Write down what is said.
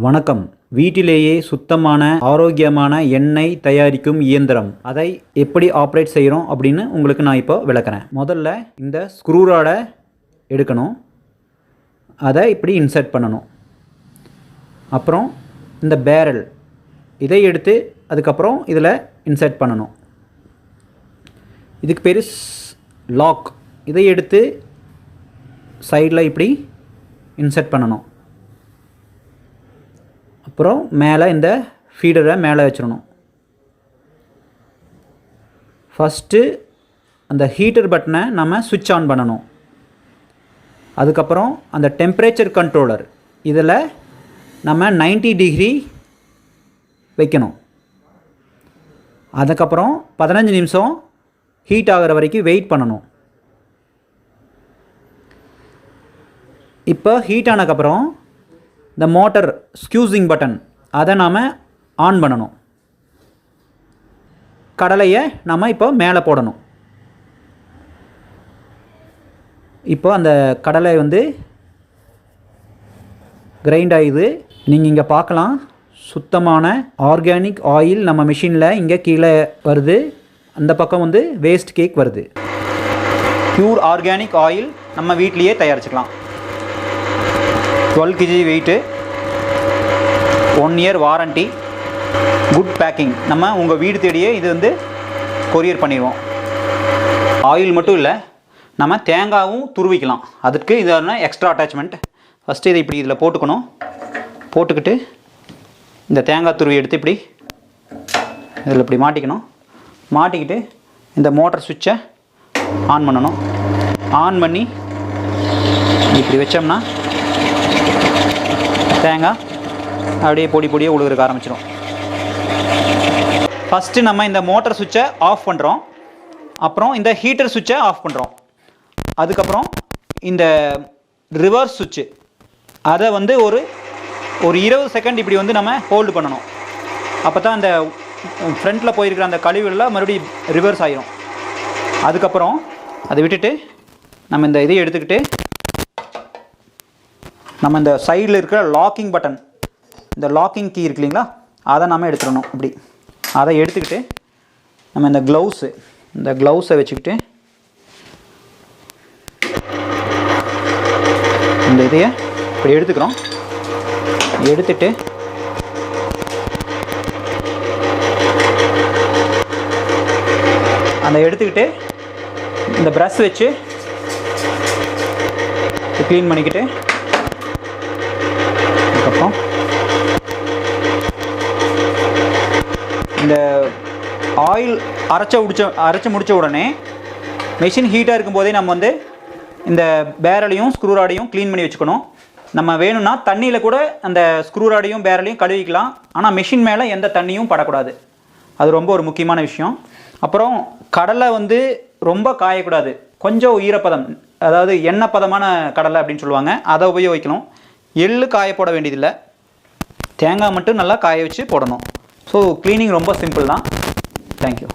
வணக்கம். வீட்டிலேயே சுத்தமான ஆரோக்கியமான எண்ணெய் தயாரிக்கும் இயந்திரம், அதை எப்படி ஆப்ரேட் செய்கிறோம் அப்படின்னு உங்களுக்கு நான் இப்போ விளக்குறேன். முதல்ல இந்த ஸ்க்ரூ ராடை எடுக்கணும், அதை இப்படி இன்சர்ட் பண்ணணும். அப்புறம் இந்த பேரல் இதை எடுத்து அதுக்கப்புறம் இதில் இன்சர்ட் பண்ணணும். இதுக்கு பேர் லாக். இதை எடுத்து சைடில் இப்படி இன்சர்ட் பண்ணணும். அப்புறம் மேலே இந்த ஃபீடரை மேலே வச்சிடணும். ஃபஸ்ட்டு அந்த ஹீட்டர் பட்டனை நம்ம சுவிட்ச் ஆன் பண்ணணும். அதுக்கப்புறம் அந்த டெம்பரேச்சர் கண்ட்ரோலர் இதில் நம்ம 90 டிகிரி வைக்கணும். அதுக்கப்புறம் 15 நிமிஷம் ஹீட் ஆகிற வரைக்கும் வெயிட் பண்ணணும். இப்போ ஹீட் ஆனதுக்கப்புறம் இந்த மோட்டர் ஸ்க்யூசிங் பட்டன் அதை நாம் ஆன் பண்ணணும். கடலையை நம்ம இப்போ மேலே போடணும். இப்போ அந்த கடலை கிரைண்ட் ஆகுது. நீங்கள் இங்கே பார்க்கலாம், சுத்தமான ஆர்கானிக் ஆயில் நம்ம மிஷினில் இங்கே கீழே வருது. அந்த பக்கம் வேஸ்ட் கேக் வருது. பியூர் ஆர்கானிக் ஆயில் நம்ம வீட்லேயே தயாரிச்சுக்கலாம். 12 kg weight, 1 year warranty, good packing. நம்ம உங்கள் வீடு தேடியே இது கொரியர் பண்ணிடுவோம். ஆயில் மட்டும் இல்லை, நம்ம தேங்காயும் துருவிக்கலாம். அதுக்கு இதான எக்ஸ்ட்ரா அட்டாச்மெண்ட். ஃபஸ்ட்டு இதை இப்படி இதில் போட்டுக்கணும். போட்டுக்கிட்டு இந்த தேங்காய் துருவி எடுத்து இப்படி இதில் இப்படி மாட்டிக்கணும். மாட்டிக்கிட்டு இந்த மோட்டர் சுவிட்சை ஆன் பண்ணணும். ஆன் பண்ணி இப்படி வச்சோம்னா தேங்காய் அப்படியே பொடியாக உழுகிறதுக்கு ஆரம்பிச்சிடும். ஃபஸ்ட்டு நம்ம இந்த மோட்டர் சுவிட்சை ஆஃப் பண்ணுறோம். அப்புறம் இந்த ஹீட்டர் சுவிட்சை ஆஃப் பண்ணுறோம். அதுக்கப்புறம் இந்த ரிவர்ஸ் சுவிட்சு அதை ஒரு 20 செகண்ட் இப்படி நம்ம ஹோல்டு பண்ணணும். அப்போ தான் அந்த ஃப்ரண்ட்டில் போயிருக்கிற அந்த கழிவுகள்லாம் மறுபடியும் ரிவர்ஸ் ஆகிரும். அதுக்கப்புறம் அதை விட்டுட்டு நம்ம இந்த இதை எடுத்துக்கிட்டு நம்ம இந்த சைடில் இருக்கிற லாக்கிங் பட்டன், இந்த லாக்கிங் கீ இருக்கு இல்லைங்களா, அதை நம்ம எடுத்துடணும். இப்படி அதை எடுத்துக்கிட்டு நம்ம இந்த க்ளவுஸை வச்சுக்கிட்டு இந்த இதையை இப்படி எடுத்துக்கிறோம். எடுத்துட்டு எடுத்துக்கிட்டு இந்த ப்ரஷ் வச்சு க்ளீன் பண்ணிக்கிட்டு அதுக்கப்புறம் இந்த ஆயில் அரைச்சி முடித்த உடனே மெஷின் ஹீட்டாக இருக்கும்போதே நம்ம இந்த பேரலையும் ஸ்க்ரூ ராடையும் க்ளீன் பண்ணி வச்சுக்கணும். நம்ம வேணும்னா தண்ணியில் கூட அந்த ஸ்க்ரூ ராடையும் பேரலையும் கழுவிக்கலாம். ஆனால் மெஷின் மேலே எந்த தண்ணியும் படக்கூடாது. அது ரொம்ப ஒரு முக்கியமான விஷயம். அப்புறம் கடலை ரொம்ப காயக்கூடாது. கொஞ்சம் ஈரப்பதம், அதாவது எண்ணெய் பதமான கடலை அப்படின்னு சொல்லுவாங்க, அதை உபயோகிக்கணும். எள்ளு காய போட வேண்டியதில்லை, தேங்காய் மட்டும் நல்லா காய வச்சு போடணும். ஸோ க்ளீனிங் ரொம்ப சிம்பிள் தான். தேங்க்யூ.